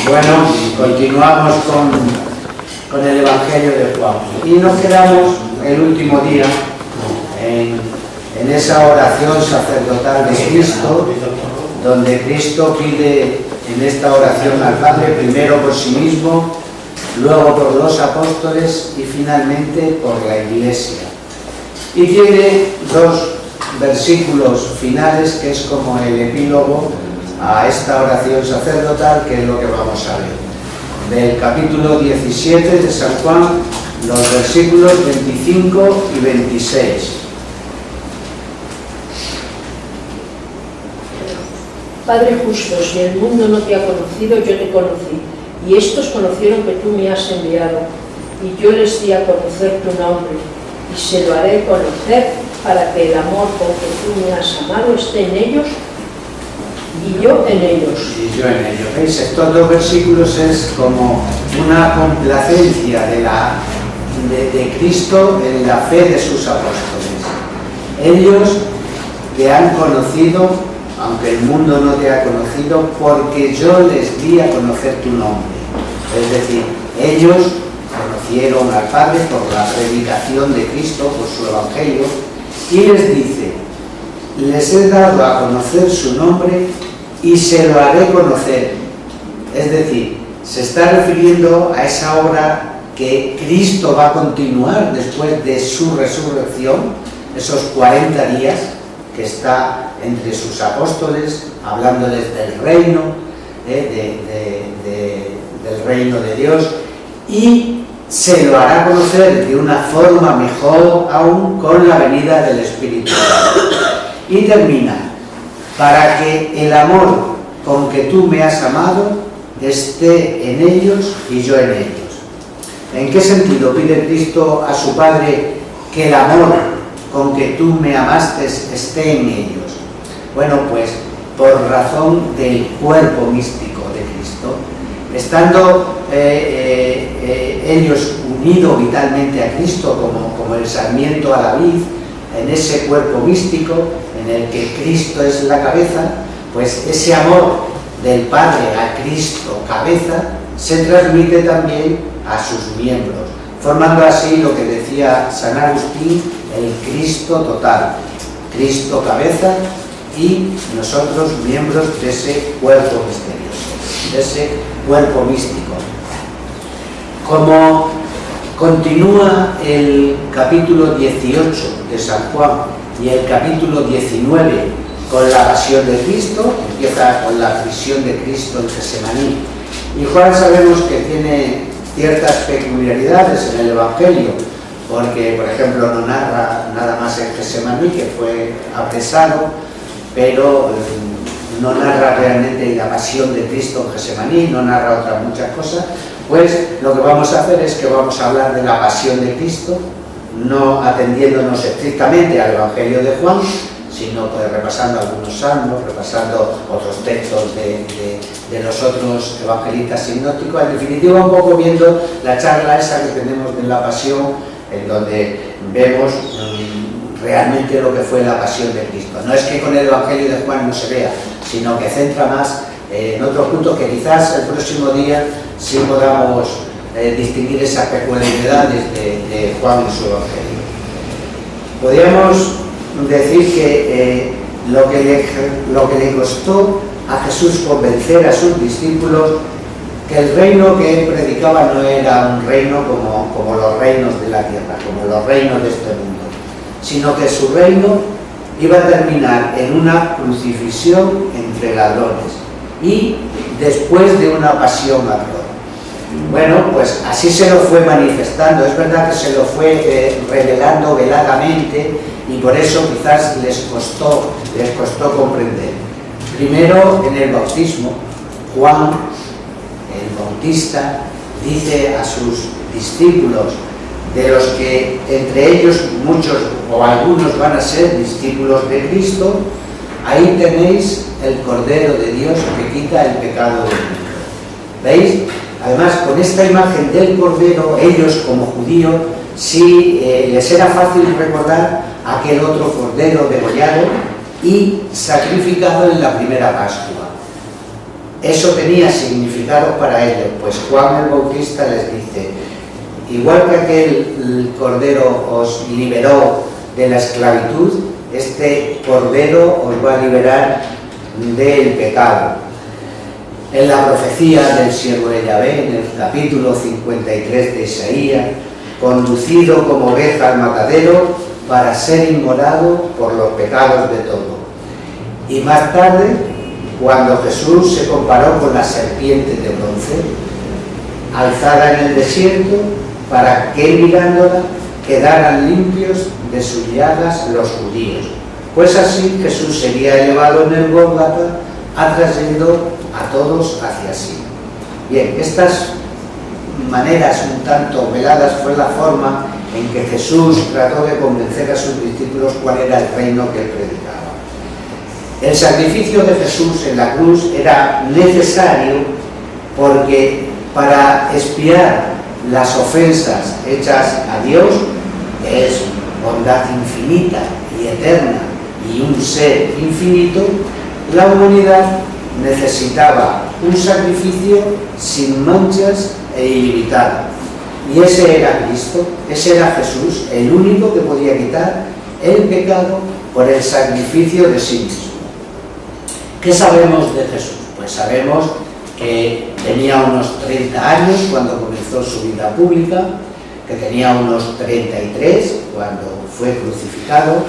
Bueno, continuamos con el Evangelio de Juan y nos quedamos el último día en esa oración sacerdotal de Cristo, donde Cristo pide en esta oración al Padre, primero por sí mismo, luego por los apóstoles y finalmente por la Iglesia. Y tiene dos versículos finales que es como el epílogo a esta oración sacerdotal, que es lo que vamos a ver. Del capítulo 17 de San Juan, los versículos 25 y 26. Padre justo, si el mundo no te ha conocido, yo te conocí, y estos conocieron que tú me has enviado, y yo les di a conocer tu nombre, y se lo haré conocer para que el amor con que tú me has amado esté en ellos, y yo en ellos. Y yo en ellos. ¿Veis? Estos dos versículos es como una complacencia de Cristo en la fe de sus apóstoles. Ellos te han conocido, aunque el mundo no te ha conocido, porque yo les di a conocer tu nombre. Es decir, ellos conocieron al Padre por la predicación de Cristo, por su Evangelio, y les dice, les he dado a conocer su nombre y se lo haré conocer. Es decir, se está refiriendo a esa obra que Cristo va a continuar después de su resurrección, esos 40 días que está entre sus apóstoles, hablándoles del reino, del reino de Dios, y se lo hará conocer de una forma mejor aún con la venida del Espíritu Santo. Y termina, para que el amor con que tú me has amado esté en ellos y yo en ellos. ¿En qué sentido pide Cristo a su Padre que el amor con que tú me amaste esté en ellos? Bueno, pues por razón del cuerpo místico de Cristo, estando ellos unidos vitalmente a Cristo como el sarmiento a la vid, en ese cuerpo místico en el que Cristo es la cabeza, pues ese amor del Padre a Cristo cabeza se transmite también a sus miembros, formando así lo que decía San Agustín, el Cristo total, Cristo cabeza y nosotros miembros de ese cuerpo misterioso, de ese cuerpo místico. Como continúa el capítulo 18 de San Juan y el capítulo 19 con la pasión de Cristo, empieza con la prisión de Cristo en Getsemaní. Y Juan sabemos que tiene ciertas peculiaridades en el Evangelio, porque, por ejemplo, no narra nada más en Getsemaní, que fue apresado, pero no narra realmente la pasión de Cristo en Getsemaní, no narra otras muchas cosas. Pues lo que vamos a hacer es que vamos a hablar de la pasión de Cristo, no atendiéndonos estrictamente al Evangelio de Juan, sino pues repasando algunos salmos, repasando otros textos de los otros evangelistas sinópticos, en definitiva un poco viendo la charla esa que tenemos de la pasión, en donde vemos realmente lo que fue la pasión de Cristo. No es que con el Evangelio de Juan no se vea, sino que centra más en otros puntos que quizás el próximo día sí podamos distinguir esas peculiaridades de Juan y su Evangelio. Podríamos decir que lo que le costó a Jesús convencer a sus discípulos que el reino que él predicaba no era un reino como los reinos de la tierra, como los reinos de este mundo, sino que su reino iba a terminar en una crucifixión entre ladrones y después de una pasión atroz. Bueno, pues así se lo fue manifestando. Es verdad que se lo fue revelando veladamente y por eso quizás les costó comprender. Primero, en el bautismo, Juan, el Bautista, dice a sus discípulos, de los que entre ellos muchos o algunos van a ser discípulos de Cristo, ahí tenéis el Cordero de Dios que quita el pecado del mundo. ¿Veis? Además, con esta imagen del Cordero, ellos como judíos, sí les era fácil recordar aquel otro Cordero degollado y sacrificado en la primera Pascua. eso tenía significado para ellos, pues Juan el Bautista les dice: igual que aquel cordero os liberó de la esclavitud, este cordero os va a liberar del pecado. En la profecía del siervo de Yahvé, en el capítulo 53 de Isaías, conducido como oveja al matadero para ser inmolado por los pecados de todo. Y más tarde, cuando Jesús se comparó con la serpiente de bronce, alzada en el desierto, para que mirándola quedaran limpios de sus llagas los judíos. Pues así Jesús sería elevado en el Gólgota, atrayendo a todos hacia sí. Bien, estas maneras un tanto veladas fue la forma en que Jesús trató de convencer a sus discípulos cuál era el reino que él predicaba. El sacrificio de Jesús en la cruz era necesario porque para expiar las ofensas hechas a Dios, que es bondad infinita y eterna y un ser infinito, la humanidad necesitaba un sacrificio sin manchas e ilimitado. Y ese era Cristo, ese era Jesús, el único que podía quitar el pecado por el sacrificio de sí mismo. ¿Qué sabemos de Jesús? Pues sabemos que tenía unos 30 años cuando comenzó su vida pública, que tenía unos 33 cuando fue crucificado.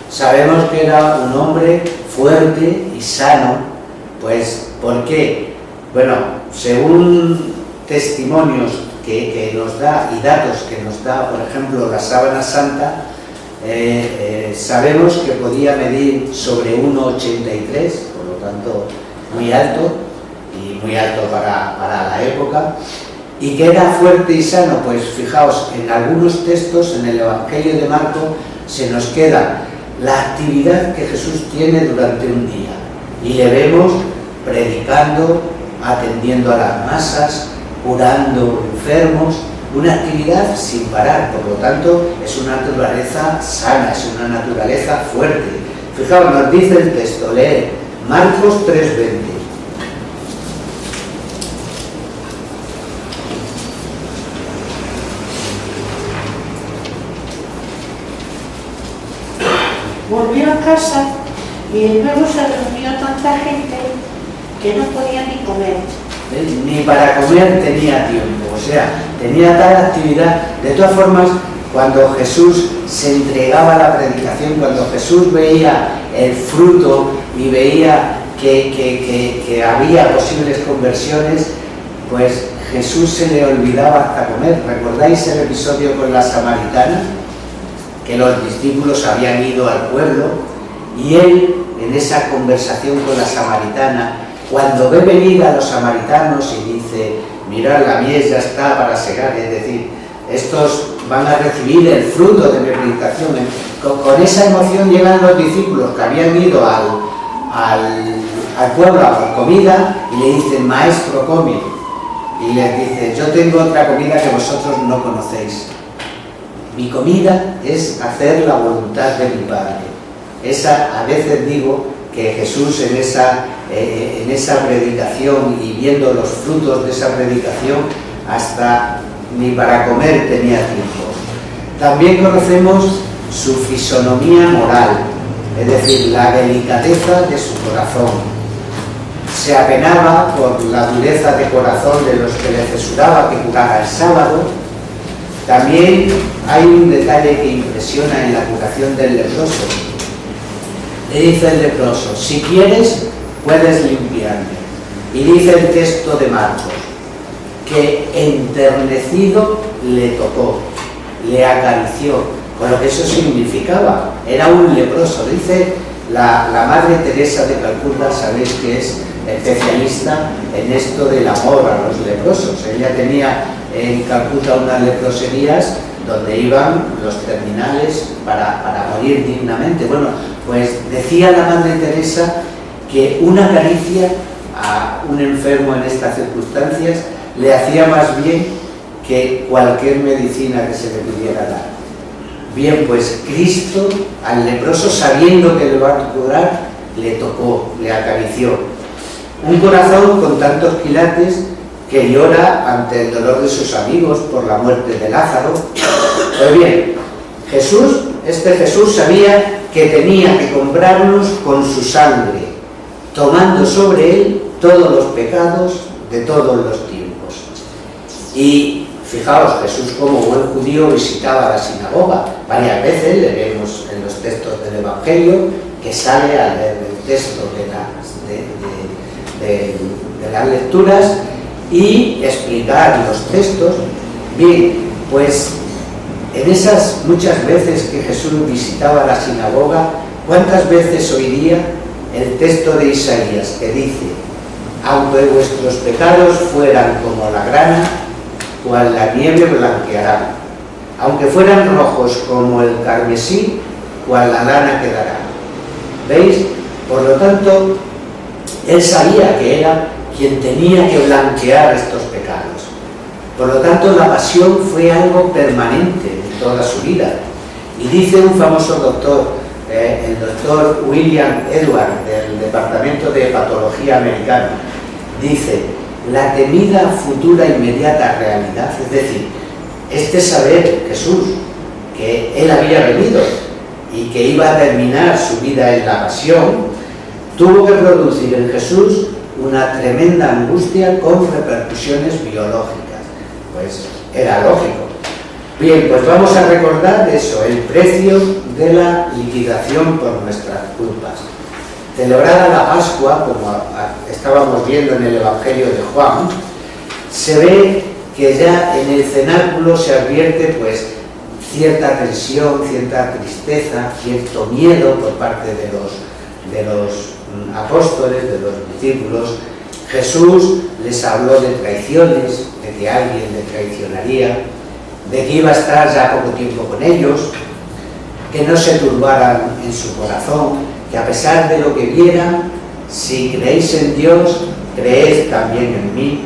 Sabemos que era un hombre fuerte y sano. Pues, ¿por qué? Bueno, según testimonios que nos da y datos que nos da, por ejemplo, la sábana santa, sabemos que podía medir sobre 1,83, por lo tanto muy alto, y muy alto para la época, y que era fuerte y sano. Pues fijaos, en algunos textos, en el Evangelio de Marcos, se nos queda la actividad que Jesús tiene durante un día, y le vemos predicando, atendiendo a las masas, curando enfermos, una actividad sin parar. Por lo tanto, es una naturaleza sana, es una naturaleza fuerte. Fijaos, nos dice el texto, lee Marcos 3:20. Volvió a casa y luego se reunió tanta gente que no podía ni comer. Ni para comer tenía tiempo, o sea, tenía tal actividad. De todas formas, cuando Jesús se entregaba a la predicación, cuando Jesús veía el fruto y veía que había posibles conversiones, pues Jesús se le olvidaba hasta comer. ¿Recordáis el episodio con la samaritana? Que los discípulos habían ido al pueblo y él, en esa conversación con la samaritana, cuando ve venir a los samaritanos y dice: mirad, la mies ya está para segar, es decir, estos van a recibir el fruto de mi predicación. Con esa emoción llegan los discípulos que habían ido al pueblo a por comida y le dicen: maestro, come. Y les dice: yo tengo otra comida que vosotros no conocéis. Mi comida es hacer la voluntad de mi Padre. Esa, a veces digo que Jesús en esa predicación y viendo los frutos de esa predicación, hasta ni para comer tenía tiempo. También conocemos su fisonomía moral, es decir, la delicadeza de su corazón. Se apenaba por la dureza de corazón de los que le censuraba que curara el sábado. También hay un detalle que impresiona en la curación del leproso. Le dice el leproso: si quieres, puedes limpiarme. Y dice el texto de Marcos que enternecido le tocó, le acarició, con lo que eso significaba. Era un leproso. Dice la Madre Teresa de Calcuta, sabéis que es especialista en esto del amor a los leprosos. Ella tenía en Calcuta unas leproserías donde iban los terminales para morir dignamente. Bueno, pues decía la Madre Teresa que una caricia a un enfermo en estas circunstancias le hacía más bien que cualquier medicina que se le pudiera dar. Bien, pues Cristo al leproso, sabiendo que le va a curar, le tocó, le acarició. Un corazón con tantos quilates que llora ante el dolor de sus amigos por la muerte de Lázaro. Pues bien, este Jesús sabía que tenía que comprarnos con su sangre, tomando sobre él todos los pecados de todos los tiempos. Y fijaos, Jesús como buen judío visitaba la sinagoga. Varias veces le vemos en los textos del Evangelio que sale a leer el texto de las lecturas y explicar los textos. Bien, pues en esas muchas veces que Jesús visitaba la sinagoga, ¿cuántas veces oiría el texto de Isaías que dice: aunque vuestros pecados fueran como la grana, cual la nieve blanquearán, aunque fueran rojos como el carmesí, cual la lana quedará? ¿Veis? Por lo tanto, él sabía que era quien tenía que blanquear estos pecados. Por lo tanto, la pasión fue algo permanente en toda su vida. Y dice un famoso doctor, el doctor William Edwards, del Departamento de Patología americano, dice: la temida futura inmediata realidad, es decir, este saber Jesús que él había venido y que iba a terminar su vida en la pasión, tuvo que producir en Jesús una tremenda angustia con repercusiones biológicas. Pues era lógico. Bien, pues vamos a recordar eso, el precio de la liquidación por nuestras culpas. Celebrada la Pascua, como estábamos viendo en el Evangelio de Juan, se ve que ya en el cenáculo se advierte pues cierta tensión, cierta tristeza, cierto miedo por parte de los apóstoles, de los discípulos. Jesús les habló de traiciones, de que alguien le traicionaría, de que iba a estar ya poco tiempo con ellos, que no se turbaran en su corazón, que a pesar de lo que vieran, si creéis en Dios, creed también en mí.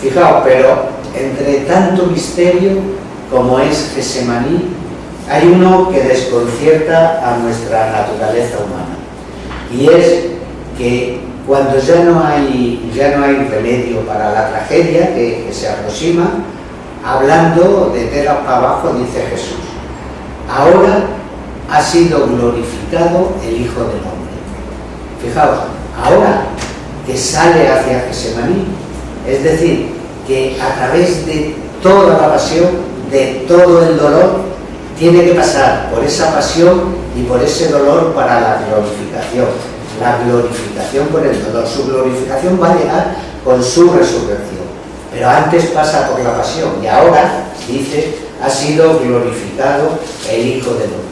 Fijaos, pero entre tanto misterio como es Getsemaní, hay uno que desconcierta a nuestra naturaleza humana, y es que cuando ya no hay remedio para la tragedia que se aproxima, hablando de tela para abajo, dice Jesús: ahora ha sido glorificado el Hijo del Hombre. Fijaos, ahora que sale hacia Getsemaní, es decir, que a través de toda la pasión, de todo el dolor, tiene que pasar por esa pasión y por ese dolor para la glorificación. La glorificación por el dolor. Su glorificación va a llegar con su resurrección, pero antes pasa por la pasión, y ahora, dice, ha sido glorificado el Hijo del Hombre.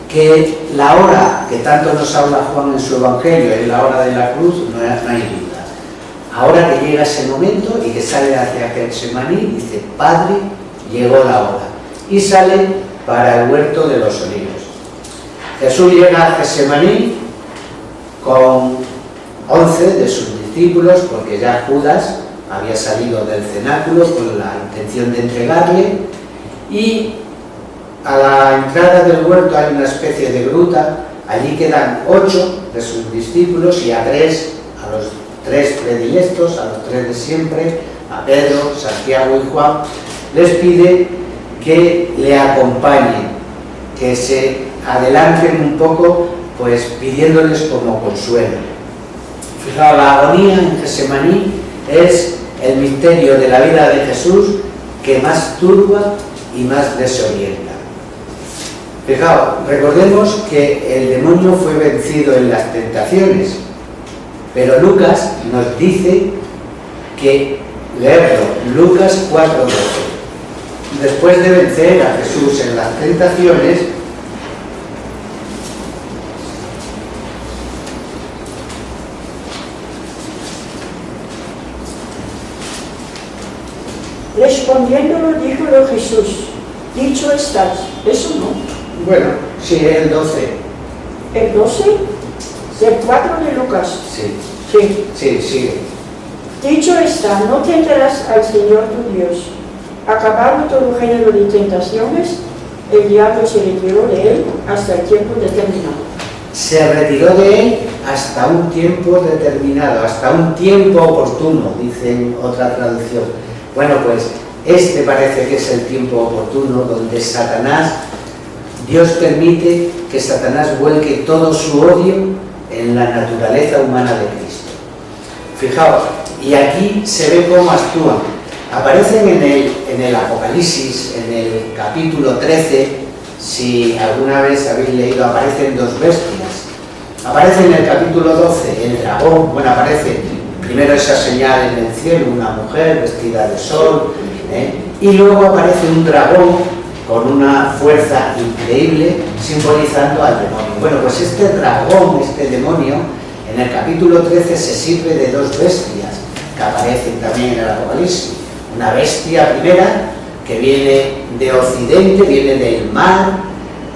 Que la hora que tanto nos habla Juan en su Evangelio es la hora de la cruz, no hay duda. Ahora que llega ese momento y que sale hacia Getsemaní, dice: Padre, llegó la hora, y sale para el huerto de los olivos. Jesús llega a Getsemaní con 11 de sus discípulos, porque ya Judas había salido del cenáculo con la intención de entregarle, y a la entrada del huerto hay una especie de gruta. Allí quedan 8 de sus discípulos, y a los 3 predilectos, a los 3 de siempre, a Pedro, Santiago y Juan, les pide que le acompañen, que se adelanten un poco, pues pidiéndoles como consuelo. Fijaos, la agonía en Getsemaní es el misterio de la vida de Jesús que más turba y más desorienta. Fijaos, recordemos que el demonio fue vencido en las tentaciones, pero Lucas nos dice que, leerlo, Lucas 4:12, después de vencer a Jesús en las tentaciones, respondiéndolo, díjolo Jesús: dicho estás. Eso no. Bueno, sí, el 12. ¿El 12? ¿Del 4 de Lucas? Sí. Sí. Sí, sigue. Dicho está: no tentarás al Señor tu Dios. Acabado todo género de tentaciones, el diablo se retiró de él hasta el tiempo determinado. Se retiró de él hasta un tiempo determinado, hasta un tiempo oportuno, dice en otra traducción. Bueno, pues este parece que es el tiempo oportuno donde Satanás, Dios permite que Satanás vuelque todo su odio en la naturaleza humana de Cristo. Fijaos, y aquí se ve cómo actúan. Aparecen en el Apocalipsis, en el capítulo 13, si alguna vez habéis leído, aparecen dos bestias. Aparece en el capítulo 12 el dragón, bueno, aparece primero esa señal en el cielo, una mujer vestida de sol, y luego aparece un dragón con una fuerza increíble simbolizando al demonio. Bueno, pues este dragón, este demonio, en el capítulo 13 se sirve de dos bestias que aparecen también en el Apocalipsis. Una bestia primera que viene de Occidente, viene del mar,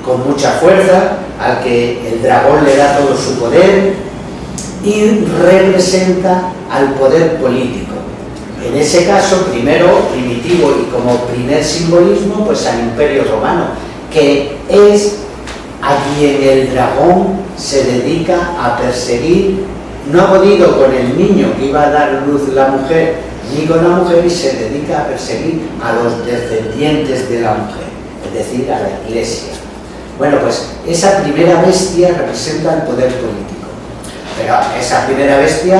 con mucha fuerza, al que el dragón le da todo su poder y representa al poder político. En ese caso, primero, primitivo y como primer simbolismo, pues al Imperio Romano, que es a quien el dragón se dedica a perseguir. No ha podido con el niño que iba a dar luz la mujer, ni con la mujer, y se dedica a perseguir a los descendientes de la mujer, es decir, a la Iglesia. Bueno, pues esa primera bestia representa el poder político, pero esa primera bestia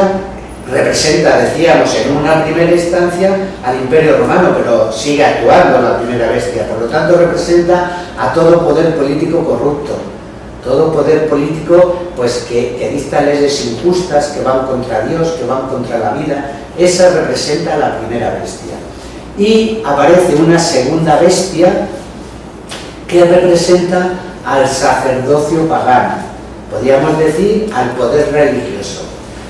representa, decíamos, en una primera instancia al Imperio Romano, pero sigue actuando la primera bestia, por lo tanto representa a todo poder político corrupto, todo poder político pues que dicta leyes injustas, que van contra Dios, que van contra la vida. Esa representa a la primera bestia. Y aparece una segunda bestia que representa al sacerdocio pagano, podríamos decir al poder religioso.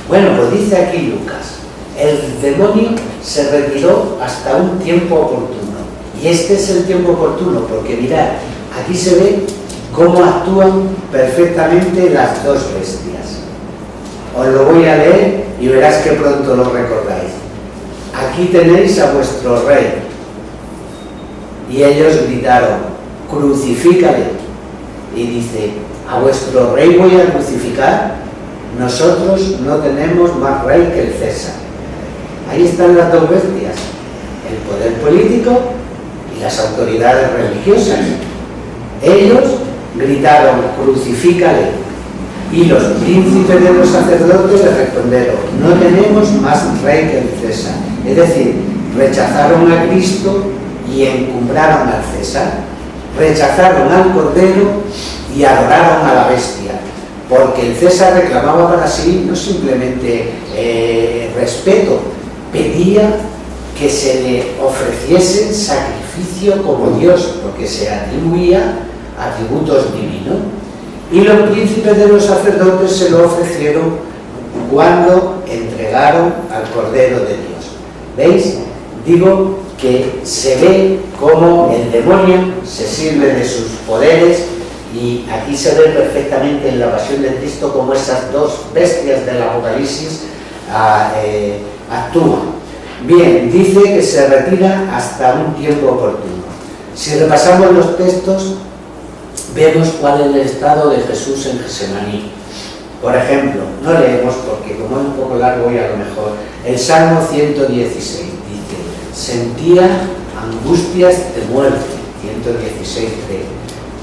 Bueno, pues dice aquí Lucas, el demonio se retiró hasta un tiempo oportuno. Y este es el tiempo oportuno, porque mirad, aquí se ve cómo actúan perfectamente las dos bestias. Os lo voy a leer y verás que pronto lo recordáis. Aquí tenéis a vuestro rey. Y ellos gritaron, crucifícale. Y dice, ¿a vuestro rey voy a crucificar? Nosotros no tenemos más rey que el César. Ahí están las dos bestias, el poder político y las autoridades religiosas. Ellos gritaron, crucifícale, y los príncipes de los sacerdotes le respondieron, no tenemos más rey que el César. Es decir, rechazaron a Cristo y encumbraron al César, rechazaron al Cordero y adoraron a la bestia, porque el César reclamaba para sí no simplemente respeto, pedía que se le ofreciese sacrificio como Dios, porque se atribuía atributos divinos. Y los príncipes de los sacerdotes se lo ofrecieron cuando entregaron al Cordero de Dios. ¿Veis? Digo que se ve cómo el demonio se sirve de sus poderes, y aquí se ve perfectamente en la pasión de Cristo cómo esas dos bestias del Apocalipsis actúan. Bien, dice que se retira hasta un tiempo oportuno. Si repasamos los textos, vemos cuál es el estado de Jesús en Getsemaní. Por ejemplo, no leemos porque como es un poco largo y a lo mejor, el Salmo 116 dice, sentía angustias de muerte, 116:3.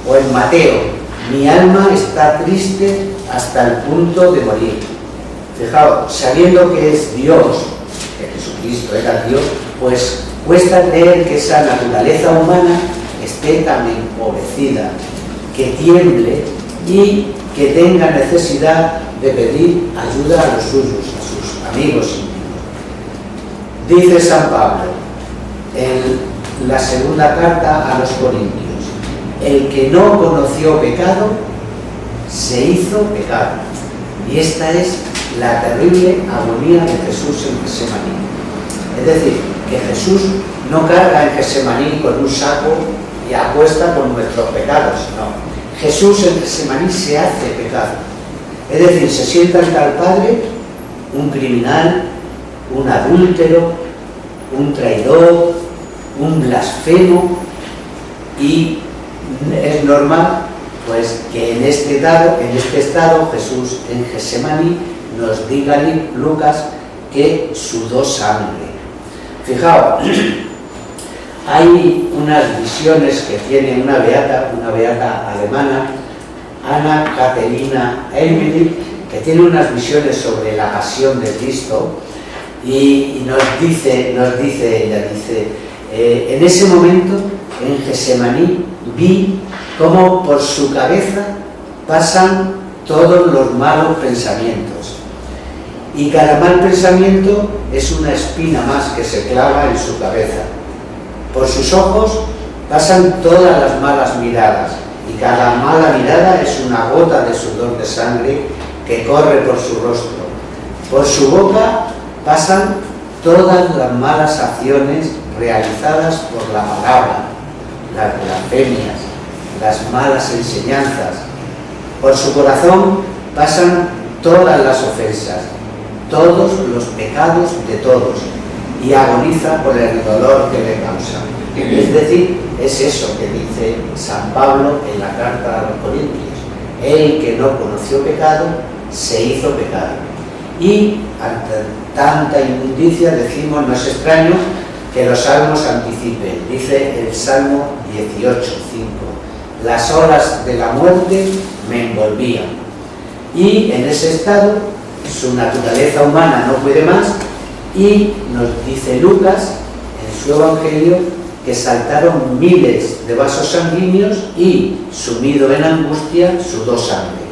O en Mateo, mi alma está triste hasta el punto de morir. Fijaos, sabiendo que es Dios, que Jesucristo era Dios, pues cuesta creer que esa naturaleza humana esté tan empobrecida, que tiemble y que tenga necesidad de pedir ayuda a los suyos, a sus amigos íntimos. Dice San Pablo en la segunda carta a los Corintios, el que no conoció pecado, se hizo pecado. Y esta es la terrible agonía de Jesús en Getsemaní. Es decir, que Jesús no carga en Getsemaní con un saco y apuesta con nuestros pecados, no. Jesús en Getsemaní se hace pecado. Es decir, se sienta ante el Padre un criminal, un adúltero, un traidor, un blasfemo, y es normal Pues que en este estado Jesús en Getsemaní nos diga Lucas que sudó sangre. Fijaos, hay unas visiones que tiene una beata alemana, Anna Katharina Emmerich, que tiene unas visiones sobre la pasión de Cristo y nos dice ella, en ese momento en Getsemaní vi cómo por su cabeza pasan todos los malos pensamientos y cada mal pensamiento es una espina más que se clava en su cabeza. Por sus ojos pasan todas las malas miradas y cada mala mirada es una gota de sudor de sangre que corre por su rostro. Por su boca pasan todas las malas acciones realizadas por la palabra, las blasfemias, las malas enseñanzas. Por su corazón pasan todas las ofensas, todos los pecados de todos, y agoniza por el dolor que le causa. Es decir, es eso que dice San Pablo en la carta a los Corintios: el que no conoció pecado, se hizo pecado. Y ante tanta inmundicia decimos, no es extraño que los salmos anticipen. Dice el Salmo 18:5: las olas de la muerte me envolvían. Y en ese estado su naturaleza humana no puede más, y nos dice Lucas en su Evangelio que saltaron miles de vasos sanguíneos y, sumido en angustia, sudó sangre.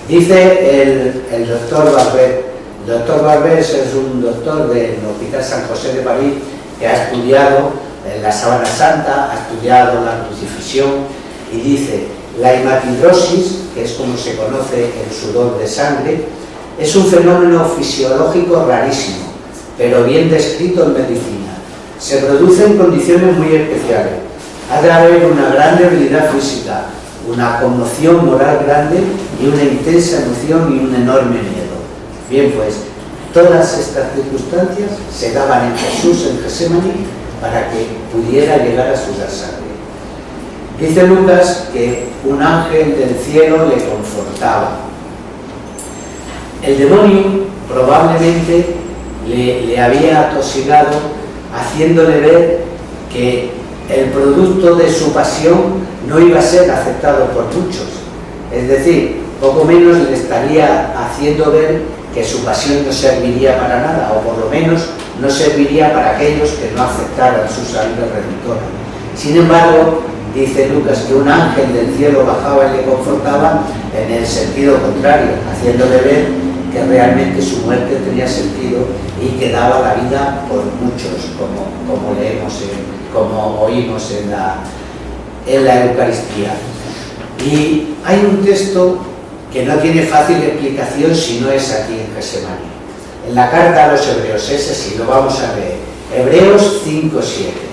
Dice el doctor Barber. El doctor Barber es un doctor del Hospital San José de París que ha estudiado la Sábana Santa, ha estudiado la crucifixión, y dice: la hematidrosis, que es como se conoce el sudor de sangre, es un fenómeno fisiológico rarísimo, pero bien descrito en medicina. Se produce en condiciones muy especiales. Ha de haber una gran debilidad física, una conmoción moral grande y una intensa emoción y un enorme miedo. Bien, pues, todas estas circunstancias se daban en Jesús en Getsemaní para que pudiera llegar a sudar sangre. Dice Lucas que un ángel del cielo le confortaba. El demonio probablemente le había atosigado, haciéndole ver que el producto de su pasión no iba a ser aceptado por muchos. Es decir, poco menos le estaría haciendo ver que su pasión no serviría para nada, o por lo menos no serviría para aquellos que no aceptaran su sangre redentora. Sin embargo, dice Lucas que un ángel del cielo bajaba y le confortaba en el sentido contrario, haciéndole ver que realmente su muerte tenía sentido y que daba la vida por muchos, como leemos, como oímos en la Eucaristía. Y hay un texto que no tiene fácil explicación si no es aquí en Getsemaní. En la carta a los Hebreos, ese sí lo vamos a leer. Hebreos 5:7.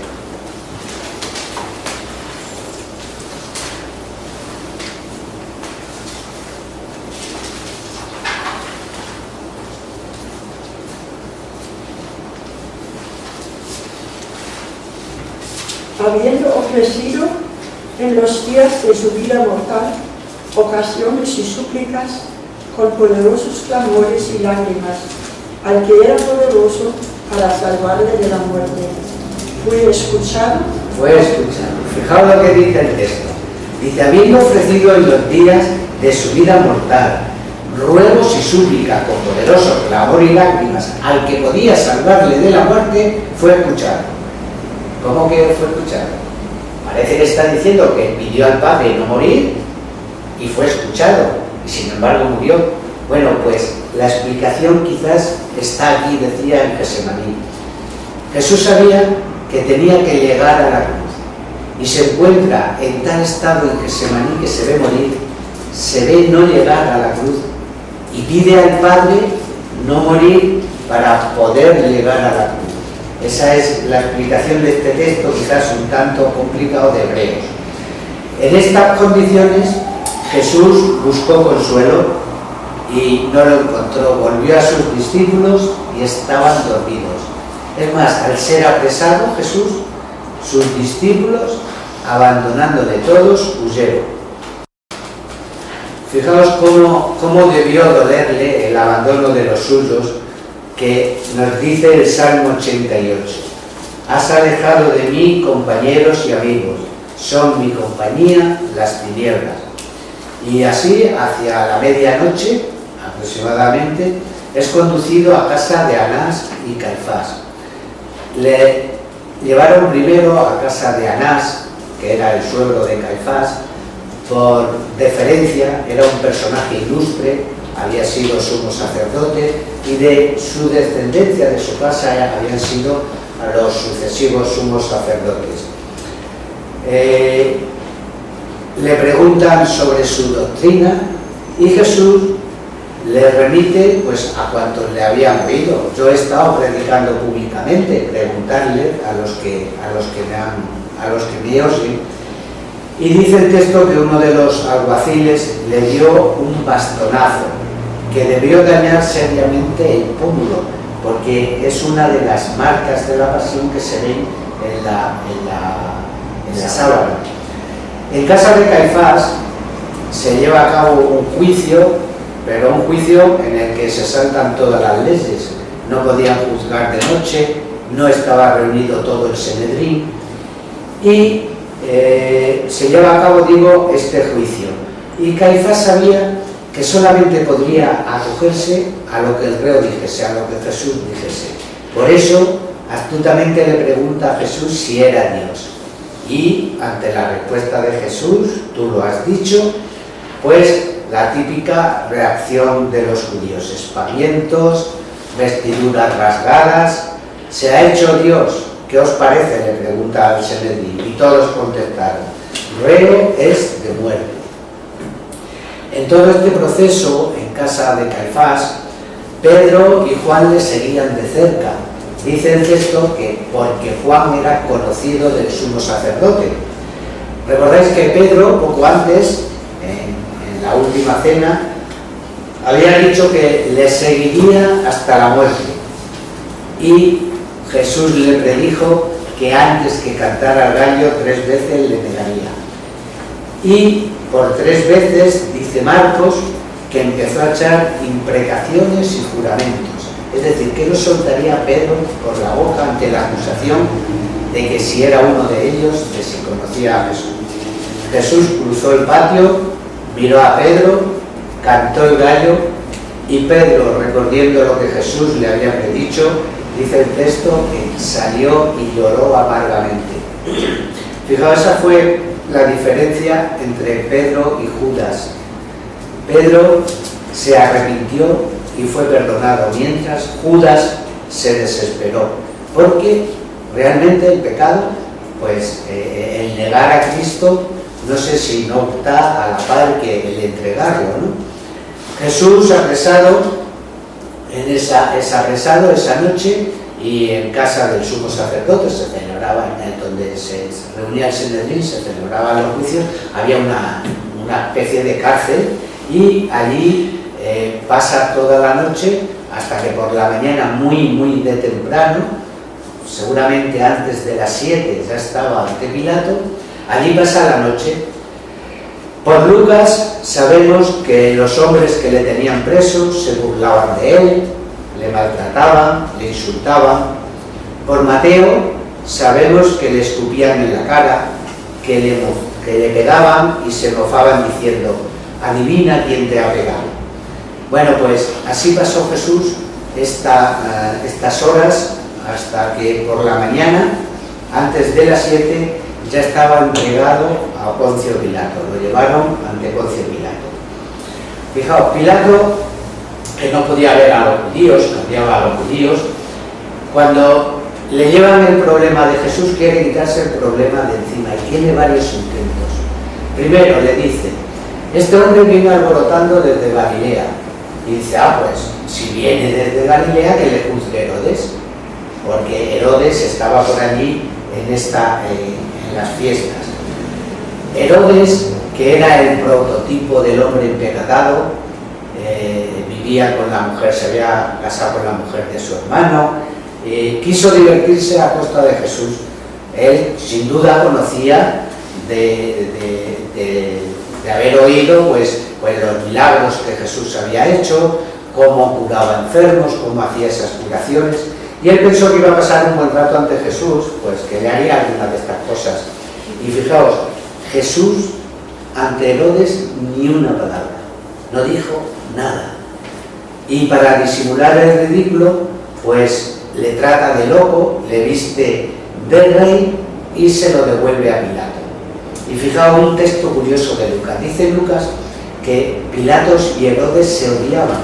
Habiendo ofrecido en los días de su vida mortal ocasiones y súplicas con poderosos clamores y lágrimas al que era poderoso para salvarle de la muerte, fue escuchado. Fijaos lo que dice el texto. Dice: habiendo ofrecido en los días de su vida mortal ruegos y súplicas con poderoso clamor y lágrimas al que podía salvarle de la muerte, fue escuchado. ¿Cómo que fue escuchado? Parece que está diciendo que pidió al Padre no morir y fue escuchado, y sin embargo murió. Bueno, pues la explicación quizás está aquí, decía en Getsemaní. Jesús sabía que tenía que llegar a la cruz y se encuentra en tal estado en Getsemaní que se ve morir, se ve no llegar a la cruz y pide al Padre no morir para poder llegar a la cruz. Esa es la explicación de este texto, quizás un tanto complicado, de Hebreos. En estas condiciones Jesús buscó consuelo y no lo encontró. Volvió a sus discípulos y estaban dormidos. Es más, al ser apresado Jesús, sus discípulos, abandonándole todos, huyeron. Fijaos cómo debió dolerle el abandono de los suyos, que nos dice el Salmo 88. Has alejado de mí compañeros y amigos, son mi compañía las tinieblas. Y así, hacia la medianoche, aproximadamente, es conducido a casa de Anás y Caifás. Le llevaron primero a casa de Anás, que era el suegro de Caifás, por deferencia, era un personaje ilustre, había sido sumo sacerdote y de su descendencia, de su casa, habían sido los sucesivos sumos sacerdotes. Le preguntan sobre su doctrina y Jesús le remite pues a cuantos le habían oído. Yo he estado predicando públicamente, preguntarle a los que me oyen. Y dice el texto que uno de los alguaciles le dio un bastonazo que debió dañar seriamente el pómulo, porque es una de las marcas de la pasión que se ven en la sábana. En casa de Caifás se lleva a cabo un juicio, pero un juicio en el que se saltan todas las leyes. No podían juzgar de noche, no estaba reunido todo el Sanedrín y se lleva a cabo, digo, este juicio. Y Caifás sabía que solamente podría acogerse a lo que el reo dijese, a lo que Jesús dijese. Por eso, astutamente le pregunta a Jesús si era Dios. Y ante la respuesta de Jesús, tú lo has dicho, pues la típica reacción de los judíos: espavientos, vestiduras rasgadas. ¿Se ha hecho Dios? ¿Qué os parece?, le pregunta al Sanedrín, y todos contestaron: reo es de muerte. En todo este proceso, en casa de Caifás, Pedro y Juan le seguían de cerca. Dice el texto que porque Juan era conocido del sumo sacerdote. Recordáis que Pedro, poco antes, en la última cena, había dicho que le seguiría hasta la muerte. Y Jesús le predijo que antes que cantara el gallo 3 veces le negaría. Y por 3 veces, dice Marcos, que empezó a echar imprecaciones y juramentos. Es decir, que no soltaría a Pedro por la boca ante la acusación de que si era uno de ellos, de si conocía a Jesús. Jesús cruzó el patio, miró a Pedro, cantó el gallo y Pedro, recordando lo que Jesús le había predicho, dice el texto que salió y lloró amargamente. Fijaos, esa fue la diferencia entre Pedro y Judas. Pedro se arrepintió y fue perdonado, mientras Judas se desesperó, porque realmente el pecado, pues el negar a Cristo, no sé si no está a la par que el entregarlo, ¿no? Jesús apresado esa noche, y en casa del sumo sacerdote se celebraba, donde se reunía el Sanedrín, se celebraban los juicios, había una especie de cárcel, y allí pasa toda la noche hasta que por la mañana, muy de temprano, seguramente antes de las 7 ya estaba ante Pilato. Allí pasa la noche. Por Lucas sabemos que los hombres que le tenían preso se burlaban de él, le maltrataban, le insultaban. Por Mateo sabemos que le escupían en la cara, que le pegaban y se mofaban diciendo: adivina quién te ha pegado. Bueno, pues así pasó Jesús estas horas hasta que por la mañana, antes de las 7, ya estaba entregado a Poncio Pilato. Lo llevaron ante Poncio Pilato. Fijaos, Pilato, que no podía ver a los judíos, cambiaba a los judíos, cuando le llevan el problema de Jesús, quiere quitarse el problema de encima y tiene varios intentos. Primero le dice: este hombre viene alborotando desde Galilea. Y dice: pues si viene desde Galilea, que le juzgue Herodes, porque Herodes estaba por allí en las fiestas. Herodes, que era el prototipo del hombre empecatado, vivía con la mujer, se había casado con la mujer de su hermano, quiso divertirse a costa de Jesús. Él sin duda conocía de haber oído pues pues los milagros que Jesús había hecho, cómo curaba enfermos, cómo hacía esas curaciones, y él pensó que iba a pasar un buen rato ante Jesús, pues que le haría alguna de estas cosas. Y fijaos, Jesús ante Herodes ni una palabra, no dijo nada. Y para disimular el ridículo, pues le trata de loco, le viste de rey y se lo devuelve a Pilato. Y fijaos un texto curioso de Lucas. Dice Lucas que Pilatos y Herodes se odiaban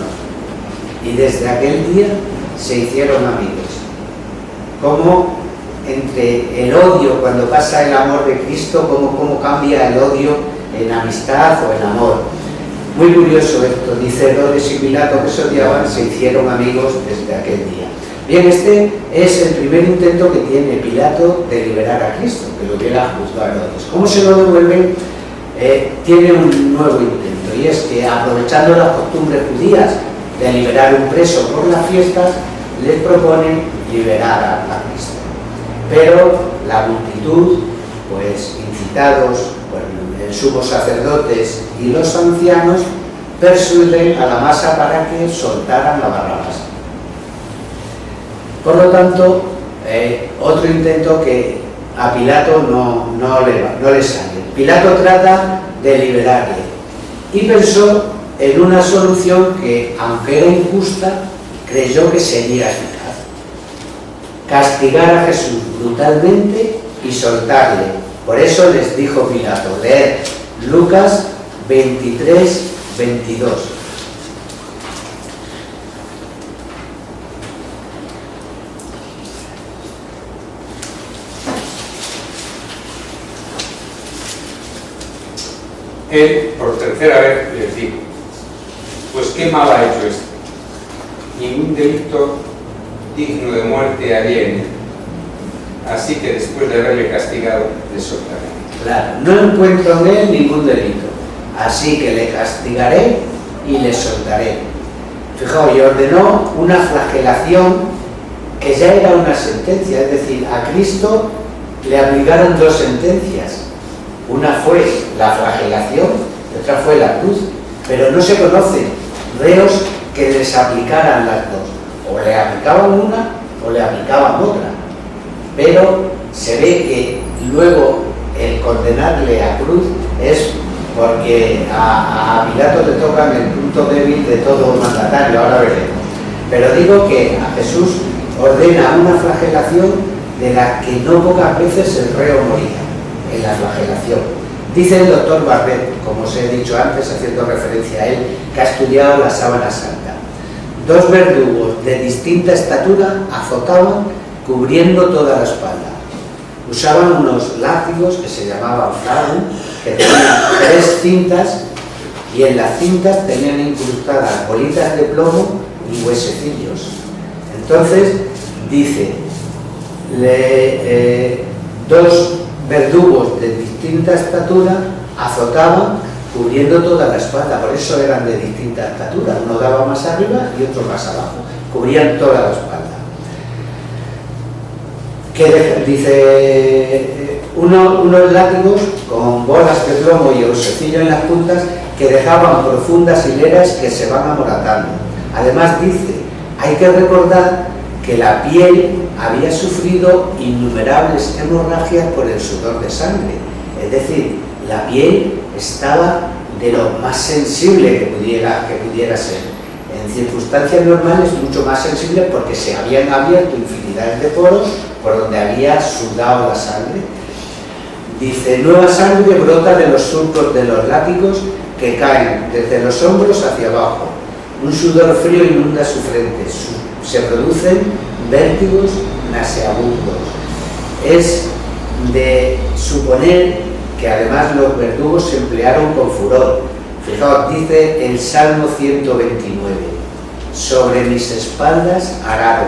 y desde aquel día se hicieron amigos. Como entre el odio, cuando pasa el amor de Cristo, cómo cambia el odio en amistad o en amor. Muy curioso esto, dice Herodes y Pilato que se odiaban, se hicieron amigos desde aquel día. Bien, este es el primer intento que tiene Pilato de liberar a Cristo, que lo hubiera juzgado a Herodes. ¿Cómo se lo devuelven? Tiene un nuevo intento, y es que aprovechando las costumbres judías de liberar un preso por las fiestas, les propone liberar a Cristo. Pero la multitud, pues incitados por el sumo sacerdotes y los ancianos, persuaden a la masa para que soltaran a Barrabás. Por lo tanto, otro intento que a Pilato no le sale. Pilato trata de liberarle y pensó en una solución que, aunque era injusta, creyó que sería eficaz. Castigar a Jesús brutalmente y soltarle. Por eso les dijo Pilato, leer Lucas 23, 22. Él, por tercera vez, les dijo, pues qué mal ha hecho esto. Ningún delito digno de muerte había en él. Así que después de haberle castigado, le soltaré. Claro, no encuentro en él ningún delito. Así que le castigaré y le soltaré. Fijaos, y ordenó una flagelación que ya era una sentencia. Es decir, a Cristo le aplicaron dos sentencias. Una fue la flagelación y otra fue la cruz, pero no se conocen reos que les aplicaran las dos, o le aplicaban una o le aplicaban otra, pero se ve que luego el condenarle a cruz es porque a Pilato le tocan el punto débil de todo mandatario, ahora veremos, pero digo que a Jesús ordena una flagelación de la que no pocas veces el reo moría, en la flagelación. Dice el doctor Barbet, como os he dicho antes, haciendo referencia a él, que ha estudiado la sábana santa. Dos verdugos de distinta estatura azotaban cubriendo toda la espalda. Usaban unos látigos que se llamaban fragum, que tenían 3 cintas, y en las cintas tenían incrustadas bolitas de plomo y huesecillos. Entonces, dice, dos verdugos de distinta estatura azotaban cubriendo toda la espalda, por eso eran de distinta estatura, uno daba más arriba y otro más abajo, cubrían toda la espalda. Dice, unos látigos con bolas de plomo y huesecillo en las puntas que dejaban profundas hileras que se van amoratando. Además dice, hay que recordar que la piel había sufrido innumerables hemorragias por el sudor de sangre, es decir, la piel estaba de lo más sensible que pudiera ser. En circunstancias normales mucho más sensible porque se habían abierto infinidades de poros por donde había sudado la sangre. Dice, nueva sangre brota de los surcos de los látigos que caen desde los hombros hacia abajo. Un sudor frío inunda su frente. Se producen vértigos nauseabundos. Es de suponer que además los verdugos se emplearon con furor. Fijaos, dice el Salmo 129, sobre mis espaldas arado.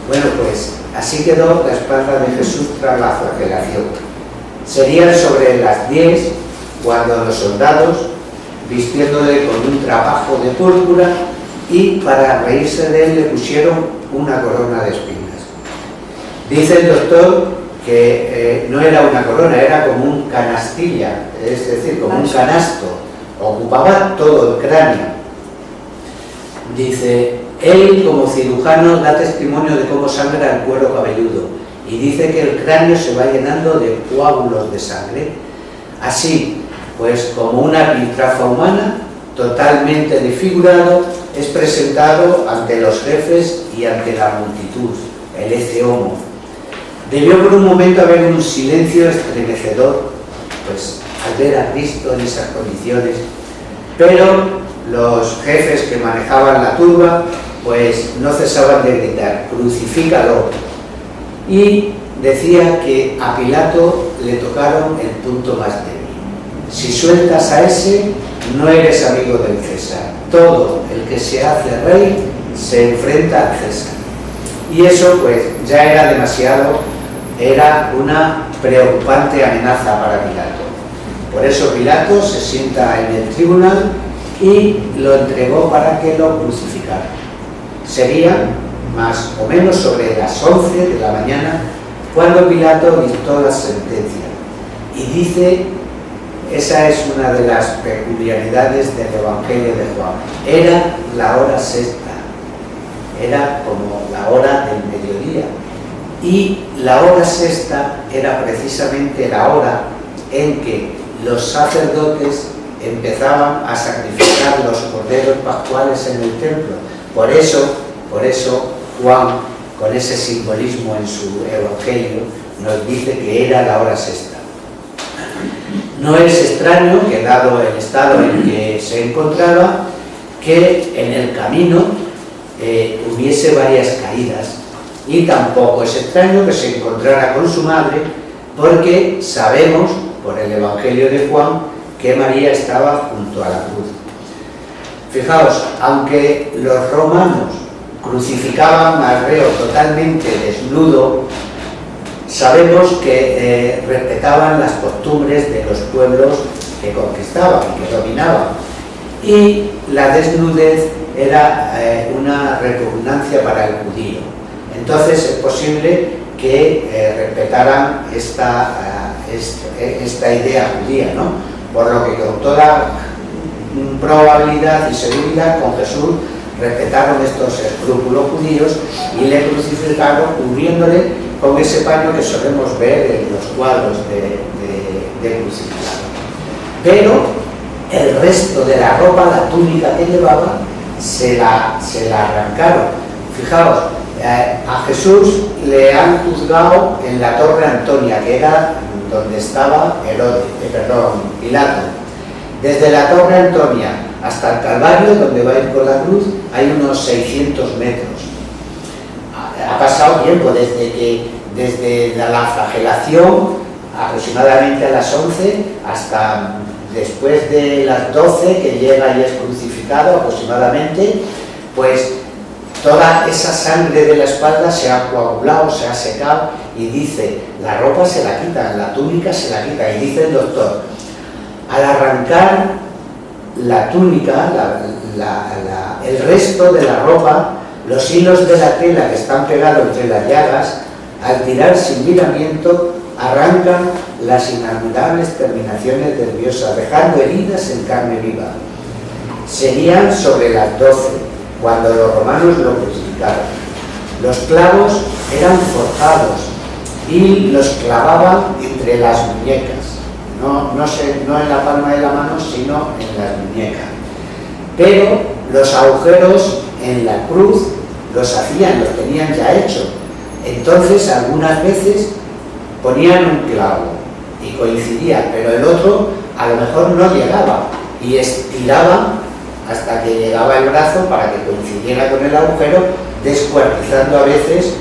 Bueno, pues así quedó la espalda de Jesús tras la flagelación. Serían sobre las 10 cuando los soldados, vistiéndole con un trabajo de púrpura, y para reírse de él le pusieron una corona de espinas. Dice el doctor que no era una corona, era como un canastilla, es decir, como un canasto, ocupaba todo el cráneo. Dice, él como cirujano da testimonio de cómo sangra el cuero cabelludo y dice que el cráneo se va llenando de coágulos de sangre. Así, pues como una piltrafa humana, totalmente desfigurado, es presentado ante los jefes y ante la multitud, el ece homo. Debió por un momento haber un silencio estremecedor, pues al ver a Cristo en esas condiciones, pero los jefes que manejaban la turba pues no cesaban de gritar, crucifícalo, y decía que a Pilato le tocaron el punto más débil. Si sueltas a ese, no eres amigo del César. Todo el que se hace rey se enfrenta al César. Y eso pues ya era demasiado, era una preocupante amenaza para Pilato. Por eso Pilato se sienta en el tribunal y lo entregó para que lo crucificara. Sería más o menos sobre las 11 de la mañana cuando Pilato dictó la sentencia. Y dice, esa es una de las peculiaridades del Evangelio de Juan, era la hora sexta, era como la hora del mediodía. Y la hora sexta era precisamente la hora en que los sacerdotes empezaban a sacrificar los corderos pascuales en el templo. Por eso Juan, con ese simbolismo en su Evangelio, nos dice que era la hora sexta. No es extraño que, dado el estado en que se encontraba, que en el camino hubiese varias caídas. Y tampoco es extraño que se encontrara con su madre, porque sabemos, por el Evangelio de Juan, que María estaba junto a la cruz. Fijaos, aunque los romanos crucificaban al reo totalmente desnudo, sabemos que respetaban las costumbres de los pueblos que conquistaban y que dominaban. Y la desnudez era una repugnancia para el judío. Entonces es posible que respetaran esta idea judía, ¿no? Por lo que con toda probabilidad y seguridad con Jesús respetaron estos escrúpulos judíos y le crucificaron cubriéndole con ese paño que solemos ver en los cuadros de crucifixión. Pero el resto de la ropa, la túnica que llevaba, se la arrancaron. Fijaos, a Jesús le han juzgado en la Torre Antonia, que era donde estaba Pilato. Desde la Torre Antonia hasta el Calvario, donde va a ir con la cruz, hay unos 600 metros. Ha pasado tiempo desde la flagelación, aproximadamente a las 11, hasta después de las 12, que llega y es crucificado aproximadamente, pues toda esa sangre de la espalda se ha coagulado, se ha secado, y dice, la ropa se la quita, la túnica se la quita, y dice el doctor, al arrancar la túnica, el resto de la ropa, los hilos de la tela que están pegados entre las llagas, al tirar sin miramiento, arrancan las inalterables terminaciones nerviosas, dejando heridas en carne viva. Serían sobre las 12, cuando los romanos lo crucificaron. Los clavos eran forjados y los clavaban entre las muñecas, no en la palma de la mano, sino en las muñecas. Pero los agujeros en la cruz los tenían ya hechos. Entonces, algunas veces ponían un clavo y coincidía, pero el otro a lo mejor no llegaba y estiraban hasta que llegaba el brazo para que coincidiera con el agujero, descuartizando a veces,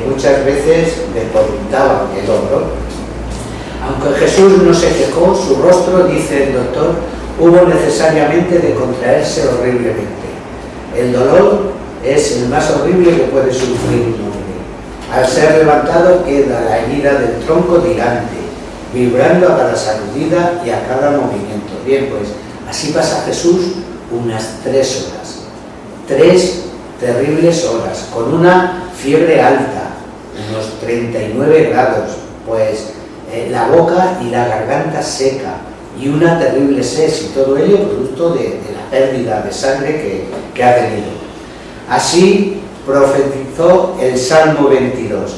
muchas veces depositaban el hombro. Aunque Jesús no se quejó, su rostro, dice el doctor, hubo necesariamente de contraerse horriblemente. El dolor es el más horrible que puede sufrir un hombre. Al ser levantado queda la herida del tronco tirante, vibrando a cada sacudida y a cada movimiento. Bien, pues así pasa Jesús unas 3 horas, 3 terribles horas, con una fiebre alta, unos 39 grados, pues la boca y la garganta seca, y una terrible sed, y todo ello producto de la pérdida de sangre que ha tenido. Así profetizó el Salmo 22: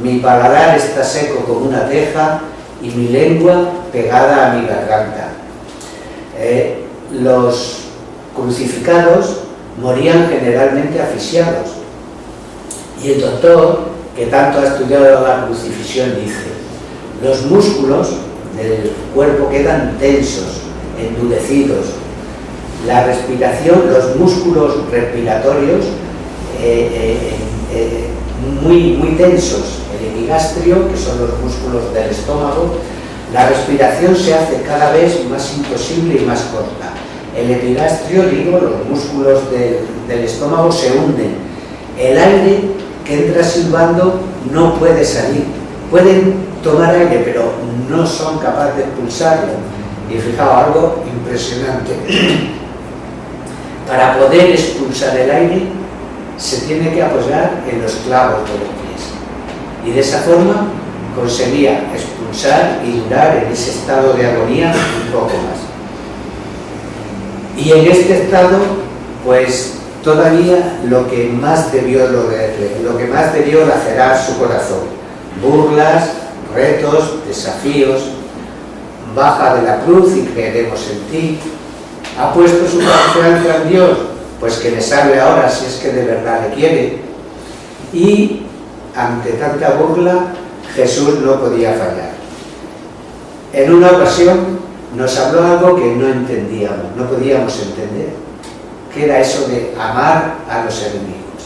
mi paladar está seco como una teja y mi lengua pegada a mi garganta. Los crucificados morían generalmente asfixiados, y el doctor, que tanto ha estudiado la crucifixión, dice: los músculos del cuerpo quedan tensos, endurecidos, la respiración, los músculos respiratorios muy tensos, el epigastrio, que son los músculos del estómago, la respiración se hace cada vez más imposible y más corta. El epigastrio, digo, los músculos del estómago se hunden. El aire que entra silbando no puede salir. Pueden tomar aire, pero no son capaces de expulsarlo. Y fijaos, algo impresionante. Para poder expulsar el aire, se tiene que apoyar en los clavos de los pies. Y de esa forma conseguía expulsar y durar en ese estado de agonía un poco más. Y en este estado, pues todavía lo que más debió dolerle, lo que más debió lacerar su corazón: burlas, retos, desafíos. Baja de la cruz y creeremos en ti. Ha puesto su confianza en Dios, pues que le salve ahora si es que de verdad le quiere. Y ante tanta burla, Jesús no podía fallar. En una ocasión nos habló algo que no entendíamos, no podíamos entender, que era eso de amar a los enemigos.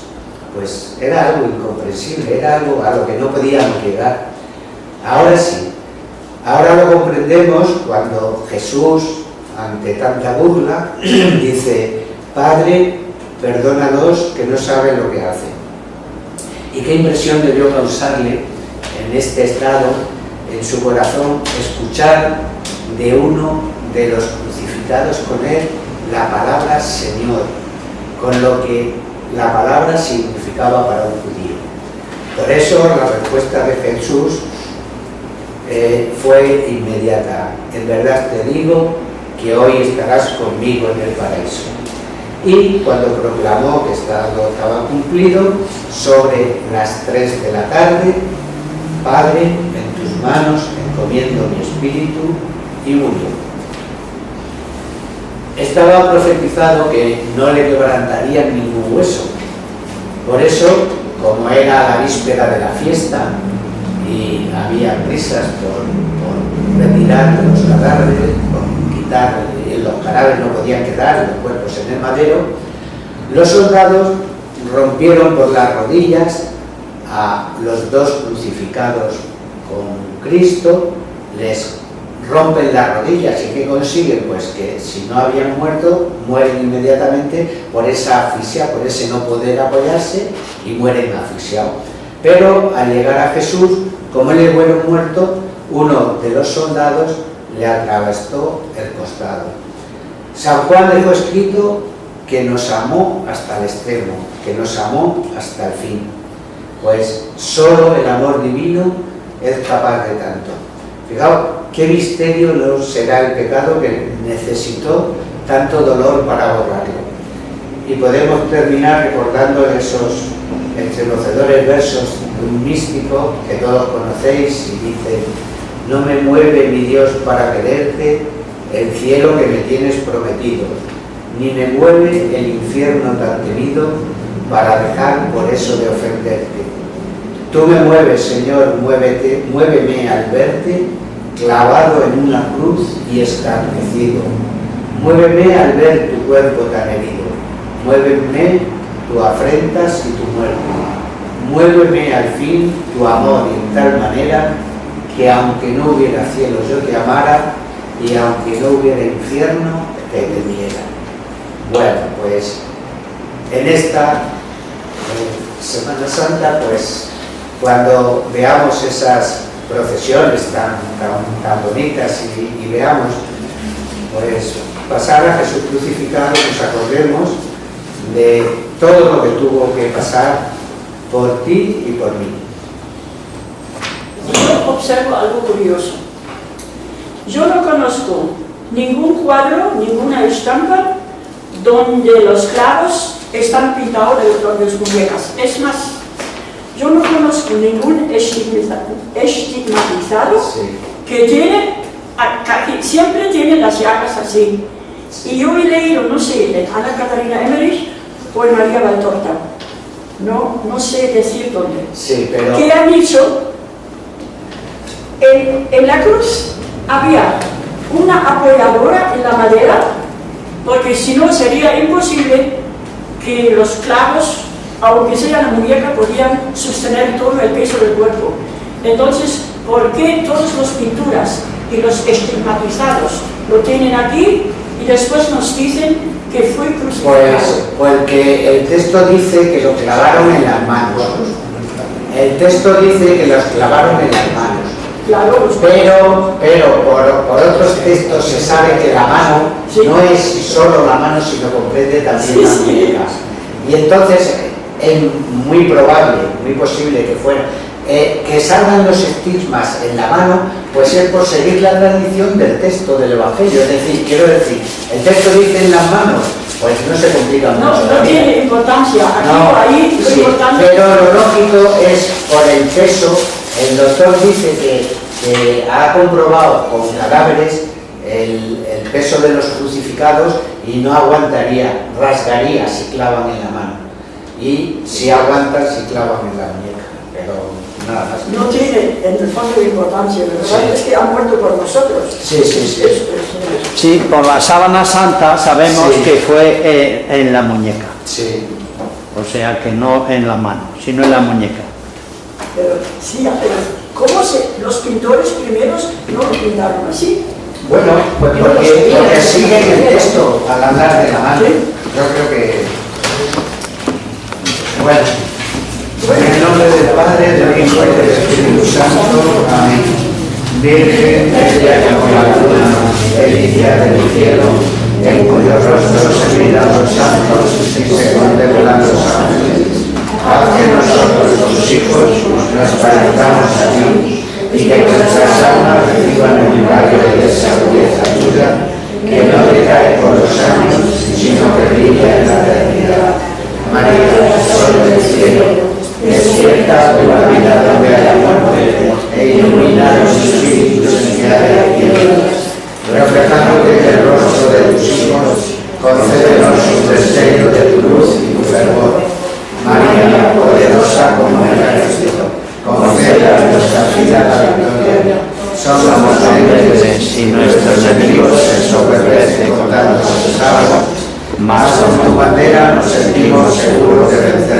Pues era algo incomprensible, era algo a lo que no podíamos llegar. Ahora sí, ahora lo comprendemos cuando Jesús, ante tanta burla, dice: Padre, perdónalos, que no saben lo que hacen. Y qué impresión debió causarle en este estado, en su corazón, escuchar de uno de los crucificados con él la palabra Señor, con lo que la palabra significaba para un judío. Por eso la respuesta de Jesús fue inmediata: en verdad te digo que hoy estarás conmigo en el paraíso. Y cuando proclamó que estaba cumplido, sobre las 3 de la tarde, Padre, en tus manos encomiendo mi espíritu, y murió. Estaba profetizado que no le quebrantarían ningún hueso. Por eso, como era la víspera de la fiesta y había prisas por retirar los cadáveres, por quitar los cadáveres, no podían quedar los cuerpos en el madero, los soldados rompieron por las rodillas a los dos crucificados con Cristo, les rompen las rodillas. ¿Y qué consiguen? Pues que si no habían muerto, mueren inmediatamente por esa asfixia, por ese no poder apoyarse, y mueren asfixiados. Pero al llegar a Jesús, como él es bueno muerto, uno de los soldados le atravesó el costado. San Juan dejó escrito que nos amó hasta el extremo, que nos amó hasta el fin. Pues solo el amor divino es capaz de tanto. Fijaos qué misterio no será el pecado que necesitó tanto dolor para borrarlo. Y podemos terminar recordando esos estremecedores versos de un místico que todos conocéis, y dice: no me mueve mi Dios para quererte el cielo que me tienes prometido, ni me mueve el infierno tan temido para dejar por eso de ofenderte. Tú me mueves, Señor, muéveme al verte clavado en una cruz y escarnecido. Muéveme al ver tu cuerpo tan herido. Muéveme tu afrentas y tu muerte. Muéveme al fin tu amor, y en tal manera que aunque no hubiera cielo yo te amara, y aunque no hubiera infierno te temiera. Bueno, pues en esta Semana Santa, pues cuando veamos esas procesiones tan bonitas y veamos, pues pasar a Jesús crucificado, nos acordemos de todo lo que tuvo que pasar por ti y por mí. Yo observo algo curioso. Yo no conozco ningún cuadro, ninguna estampa donde los clavos están pintados de las muñecas. Es más, yo no conozco ningún estigmatizado que tiene, siempre tiene las llagas así. Y yo he leído, no sé, de Ana Catarina Emmerich o de María Valtorta. No sé decir dónde. Sí, pero... ¿Qué han dicho? En la cruz había una apoyadora en la madera, porque si no sería imposible que los clavos, aunque sea la muñeca, podían sostener todo el peso del cuerpo. Entonces, ¿por qué todas las pinturas y los estigmatizados lo tienen aquí y después nos dicen que fue crucificado? Pues porque el texto dice que lo clavaron en las manos. El texto dice que los clavaron en las manos. Claro, pero por otros textos se sabe que la mano no es solo la mano, sino comprende también la muñeca. Y entonces es muy probable, muy posible que fuera que salgan los estigmas en la mano, pues es por seguir la tradición del texto del Evangelio. Es decir, quiero decir, el texto dice en las manos, pues no se complica mucho. No tiene importancia, aquí o ahí es importante. Pero lo lógico es por el peso. El doctor dice que ha comprobado con cadáveres el peso de los crucificados y no aguantaría, rasgaría si clavan en la mano. Y si aguantan si clavan en la muñeca. Pero nada más. No tiene en el fondo importancia, la verdad es que ha muerto por nosotros. Sí. Sí, por la sábana santa sabemos Sí. que fue en la muñeca. Sí. O sea que no en la mano, sino en la muñeca. Pero ¿cómo los pintores primeros no lo pintaron así? Bueno, pues porque siguen el texto al hablar de la mano. Yo creo que... Bueno, en el nombre del Padre, del Hijo y del Espíritu Santo. Amén. Virgen, ella como la luna, delicia del cielo, en cuyo rostro se miran los santos y se contemplan los ángeles. Haz que nosotros, tus hijos, nos parezcamos a ti, y que nuestras almas reciban el rayo de esa belleza tuya, que no decae por los años, sino que brilla en la eternidad. María, sol del cielo, despierta de la vida donde hay la muerte, e ilumina los espíritus en que hay la tierra. Reflejándote en el rostro de tus hijos, concédenos un destello de tu luz y tu fervor. María, poderosa como el ejército, conceda a nuestra vida la victoria. Somos libres y nuestros enemigos se ensoberbecen contra nuestros sábados, mas con tu bandera nos sentimos seguros de vencer.